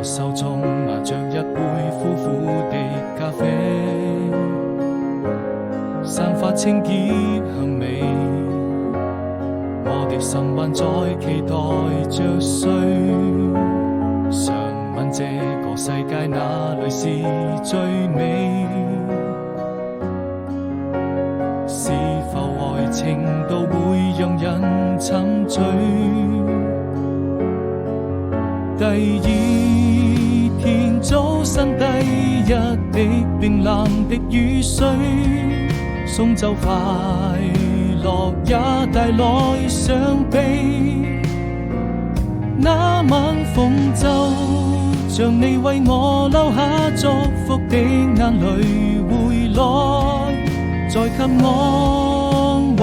手中拿着一杯苦苦的咖啡，散發清潔香味。我的心還在期待着誰，想問這個世界哪裏是最美？是否愛情都會讓人沉醉？第二天早晨，第一滴冰冷的雨水，送走快樂也帶來傷悲。那晚風驟，像你為我留下祝福的眼淚回來，再給我安慰，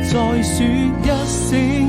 再說一聲